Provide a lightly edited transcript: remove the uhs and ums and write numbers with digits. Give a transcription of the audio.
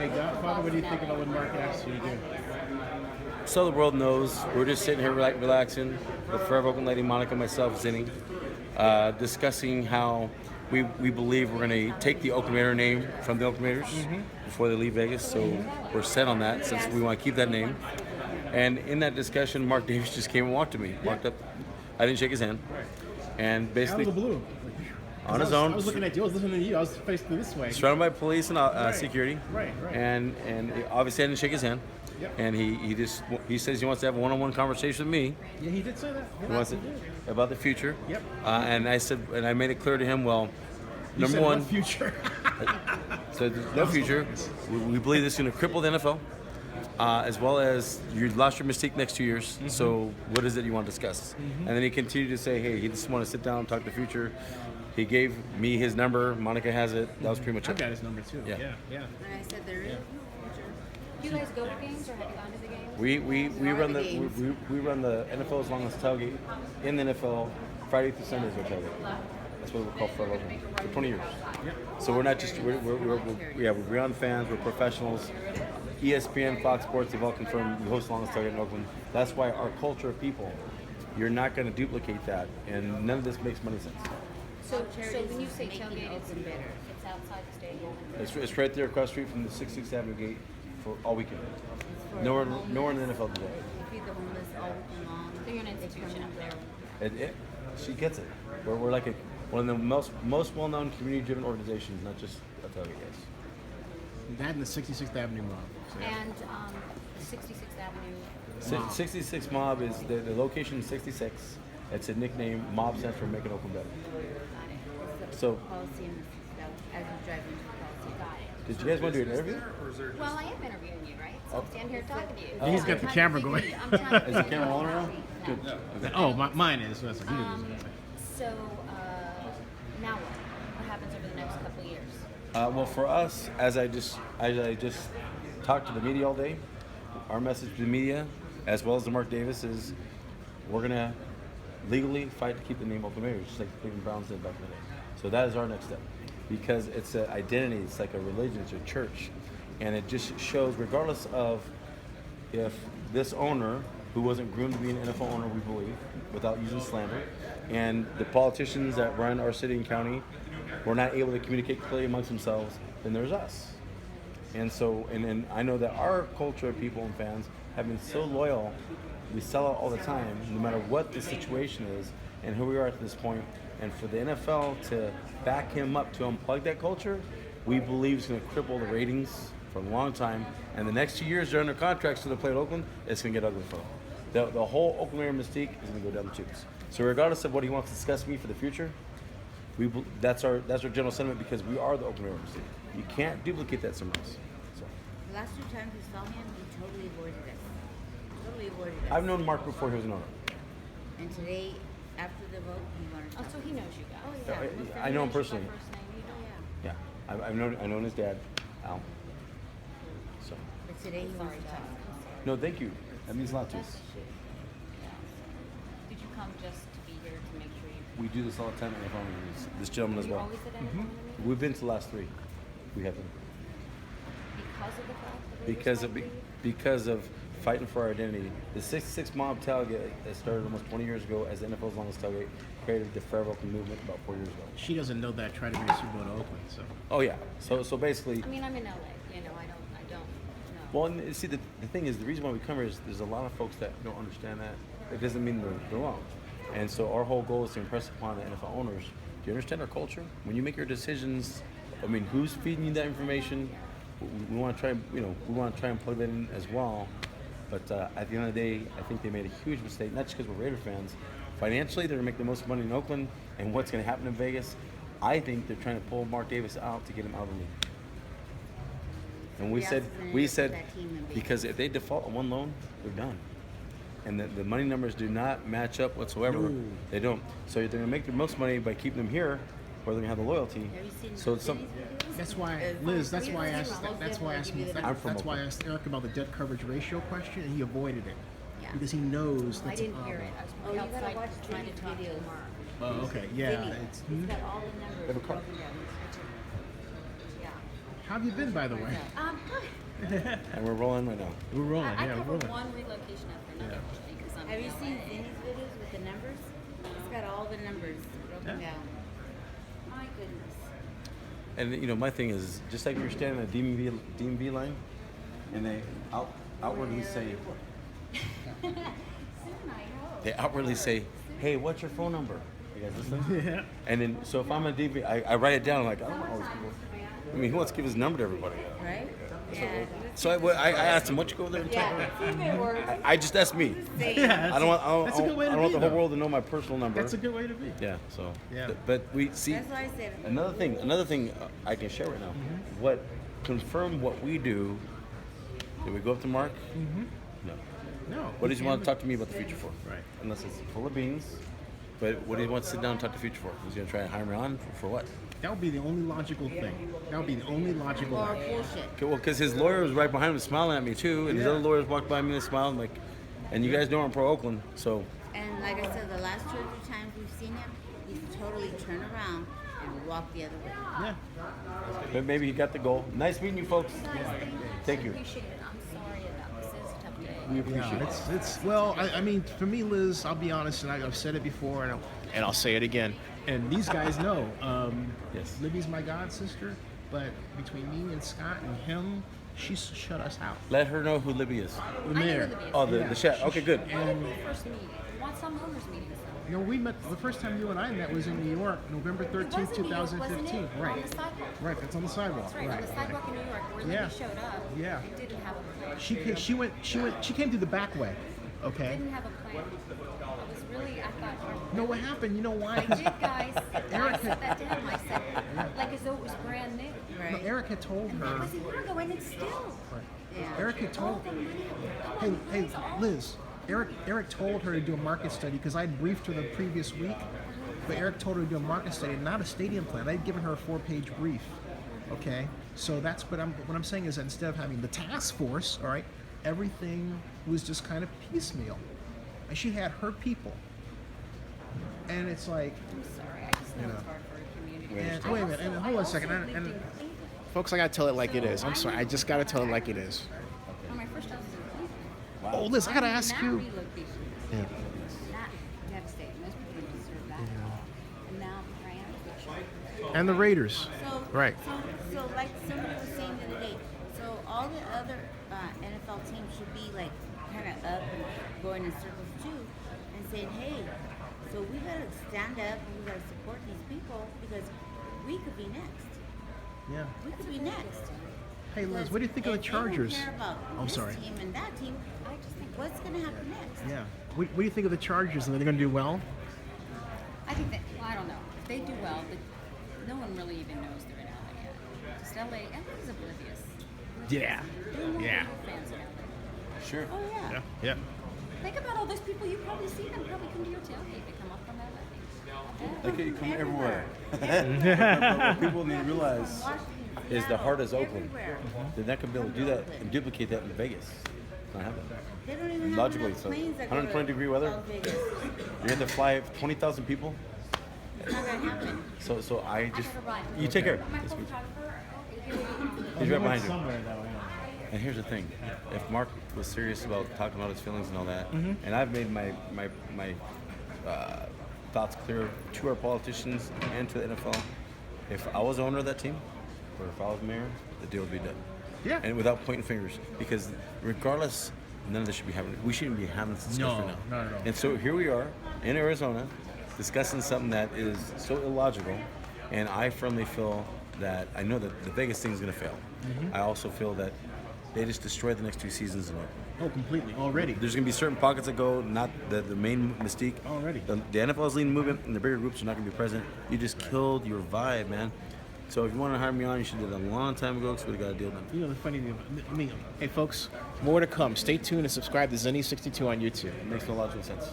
Hey, Godfather, what do you think about what Mark asked you to do? So the world knows we're just sitting here relaxing with Forever Oakland Lady Monica, myself, Zinni, discussing how we believe we're going to take the Oakland Raider name from the Oakland Raiders before they leave Vegas. So we're set on that since we want to keep that name. And in that discussion, Mark Davis just came and walked to me, walked up. I didn't shake his hand, and Out of basically the blue. on his own, I was looking at you. I was listening to you. I was facing this way. surrounded by police and security. Right. And obviously I didn't shake his hand. Yep. And he says he wants to have a one-on-one conversation with me. Yeah, he did say that. He wants it about the future. Yep. And I said, and I made it clear to him. Well, You number said one, what future. so there's no future. We believe this is going to cripple the NFL, as well as you lost your mystique next 2 years. So what is it you want to discuss? And then he continued to say, hey, he just want to sit down and talk the future. He gave me his number. Monica has it. That was pretty much I've it. got his number too. Yeah. Yeah. And I said there is no future. Do you guys go to games or have you gone to the games? We How are run the the games? we run the NFL's longest tailgate in the NFL. Friday through Sunday is our tailgate. That's what we call for 20 years. Yep. So we're not just we're beyond fans. We're professionals. ESPN, Fox Sports, they've all confirmed we host the longest tailgate in Oakland. That's why our culture of people, you're not going to duplicate that, and none of this makes money sense. So when you say tailgate, it's outside the stadium. It's right there across the street from the 66th Avenue gate for all weekend. Nowhere in the NFL today. You feed the homeless all weekend long. So you're an institution up there. She gets it. We're like one of the most well-known community-driven organizations, not just a tailgate guys. That and the 66th Avenue Mob. So, yeah. And 66th Avenue. 66 Mob is the location is 66. It's a nickname. Mob stands for Making Oakland Better. Got it. It's the So- policy in the, as you drive into the policy. Got it. Did you guys want to do an interview? Well, I am interviewing you, right? So I'm standing here talking to you. He's got the camera going. I'm trying to Is the camera rolling around? Good. Okay. Oh, mine is. So that's what he So now what happens over the next couple of years? Well, for us, as I just talked to the media all day, our message to the media, as well as to Mark Davis, is we're gonna legally fight to keep the name Oakland Raiders, just like the Cleveland Browns did back in the day. So that is our next step, because it's an identity, it's like a religion, it's a church, and it just shows, regardless of if this owner, who wasn't groomed to be an NFL owner, we believe, without using slander, and the politicians that run our city and county were not able to communicate clearly amongst themselves, then there's us. And so, and I know that our culture of people and fans have been so loyal, we sell out all the time, no matter what the situation is and who we are at this point. And for the NFL to back him up, to unplug that culture, we believe it's going to cripple the ratings for a long time. And the next 2 years they're under contracts to the play at Oakland, it's going to get ugly for them. The whole Oakland Raider mystique is going to go down the tubes. So regardless of what he wants to discuss with me for the future, that's our general sentiment, because we are the Oakland Raider mystique. You can't duplicate that somewhere else. So. The last 2 times we saw him, he totally avoided us. Totally avoided us. I've known Mark before he was an owner. And today, after the vote, he wanted to. Oh, so he knows you guys. Oh, yeah. I know him personally. Yeah. Yeah, I've known his dad, Al. So, But today he wants to talk. no, thank you. That means a lot to us. Did you come just to be here to make sure you? We do this all the time at the phone meetings. This gentleman as You well. always did it We've been to the last 3. We have been. because of the fact that they Because of fighting for our identity. The 66 Mob tailgate that started almost 20 years ago as the NFL's longest tailgate, created the Forever Oakland movement about 4 years ago. She doesn't know that I tried to bring a Super Bowl to Oakland. So Oh yeah. So basically, I mean, I'm in LA. You know, I don't know. well, and see, the thing is, the reason why we come here is there's a lot of folks that don't understand that. It doesn't mean they're wrong. And so our whole goal is to impress upon the NFL owners. Do you understand our culture? When you make your decisions, I mean, who's feeding you that information? We want to try, we want to try and plug that in as well. But at the end of the day, I think they made a huge mistake, not just because we're Raider fans. Financially, they're going to make the most money in Oakland, and what's going to happen in Vegas, I think they're trying to pull Mark Davis out to get him out of the league. And we said, because if they default on one loan, they're done. And the money numbers do not match up whatsoever. No. They don't. So they're going to make the most money by keeping them here, where they're going to have the loyalty. So it's some. that's why, Liz. That's why I asked. That's why I asked. I'm from That's why I Oakland. asked Eric about the debt coverage ratio question, and he avoided it Yeah. because he knows I that's a didn't hear problem. it. I was Oh, you gotta outside watch trying to Vinny's talk to videos. Mark. Oh, okay. Yeah. Vinny, It's, he's got all the numbers Have a car. broken down. Yeah. How have you been, by the way? Good. And we're rolling right now. We're rolling. I Yeah, we're cover rolling. one relocation after another because I'm Have you in seen LA. Vinny's videos with the numbers? It's got all the numbers broken Yeah. down. My goodness. And you know, my thing is just like you're standing in a DMV line, and they outwardly say, they outwardly say, "Hey, what's your phone number?" You guys listen? Yeah. And then, so if I'm a DMV, I write it down. I'm like, I don't know all these people. I mean, who wants to give his number to everybody? Right? Yeah. So I asked him, "Why don't you go over there and type it?" Yeah. See if it works. I just asked me. Yeah, I don't want. that's a good way I to don't want be, the whole though. world to know my personal number. That's a good way to be. Yeah. So. Yeah. But we see. That's why I said Another thing I can share right now. What confirm what we do? Did we go up to Mark? No. No. What does he want to talk to me about the future for? Right. Unless it's full of beans. But what do you want to sit down and talk to the future for? He's going to try and hire me on for what? That would be the only logical thing. That would be the only logical or thing. bullshit. Okay, well, because his lawyer was right behind him smiling at me too, and his Yeah. other lawyers walked by me and smiled like, and you guys know I'm pro Oakland, so And like I said, the last 2 or 3 times we've seen him, he's totally turned around and walked the other way. Yeah. but maybe he got the goal. Nice meeting you folks. Thank you. Appreciate it. I'm sorry about this. It's a tough day. We appreciate Yeah, it. it's well, I mean, for me, Liz, I'll be honest, and I've said it before, and I'll say it again. And these guys know. Yes. Libby's my god sister, but between me and Scott and him, she's shut us out. Let her know who Libby is. The I know mayor. who Libby is. Oh, the Yeah. chef. Okay, good. When did we first meet? Want some owners meetings though. You know, we met the first time you and I met was in New York, November It 13th, was in New York, wasn't 2015. it? Right. On the sidewalk. Right. That's on the sidewalk. That's right, on the sidewalk in New York where Yeah. Libby showed up. Yeah. It didn't have a plan. She came through the back way. Okay. Didn't have a plan. I was really, I thought, No, what happened? You know why? I did, guys. I Eric said that to him. I said, like as though it was brand new. No, Right? Eric had told That her. was a year ago, and it's still. Yeah. Eric had All told. the money. Hey, Liz. Eric told her to do a market study because I'd briefed her the previous week, but Eric told her to do a market study, not a stadium plan. I'd given her a 4-page brief. Okay, so that's what I'm saying is that instead of having the task force, all right, everything was just kind of piecemeal, and she had her people, and it's like, I'm sorry. I just know You know. it's hard for a community. and, I wait a minute, also- and I hold on a also second, lived and in Cleveland. folks, I gotta tell it like it is. I'm sorry, I just gotta tell it like it is. Well, my first house was in Cleveland. Oh, Liz, I gotta ask That you. relocation Yeah. was that devastating. Most people didn't deserve that. And now here I am. And the Raiders, So, right? So like somebody was saying the other day, so all the other NFL teams should be like kind of up and going in circles too, and saying, hey, so we gotta stand up and we gotta support these people because we could be next. Yeah. We could be next. Hey, Liz, Because what do you think of the if they don't Chargers? care about I'm this sorry. team and that team, I just think what's gonna happen next? Yeah. What do you think of the Chargers? Are they going to do well? I think that, well, I don't know. If they do well, but no one really even knows they're in LA yet. Just LA, LA's oblivious. Yeah. There are more Yeah. real fans in LA. Sure. Oh yeah. Yeah. Think about all those people you probably see them probably come to your tailgate. They come up from LA. Like you come everywhere. But what people need to realize Washington, is the Seattle, heart is Oakland. everywhere. They're not going to be able to do that and duplicate that in Vegas. It's not happening. They don't even have Logically, enough so planes that go 120 to degree weather. Las Vegas. You have to fly 20,000 people. It's not gonna happen. So I just, gotta run. you take care. My Yes, we- photographer. He's right behind you. And here's the thing: if Mark was serious about talking about his feelings and all that, and I've made my thoughts clear to our politicians and to the NFL, if I was owner of that team, or if I was mayor, the deal would be done. Yeah. And without pointing fingers, because regardless, none of this should be happening. We shouldn't be having this discussion No, right now. not at all. And so here we are in Arizona, discussing something that is so illogical, and I firmly feel that I know that the Vegas thing is going to fail. I also feel that they just destroyed the next 2 seasons in Oakland. Oh, completely. Already. There's going to be certain pockets that go, not the main mystique. Already. The NFL's leading movement and the bigger groups are not going to be present. You just killed your vibe, man. So if you want to hire me on, you should have done it a long time ago because we got a deal done. You know the funny thing, I mean, hey folks, more to come. Stay tuned and subscribe to Zenny62 on YouTube. It makes no logical sense.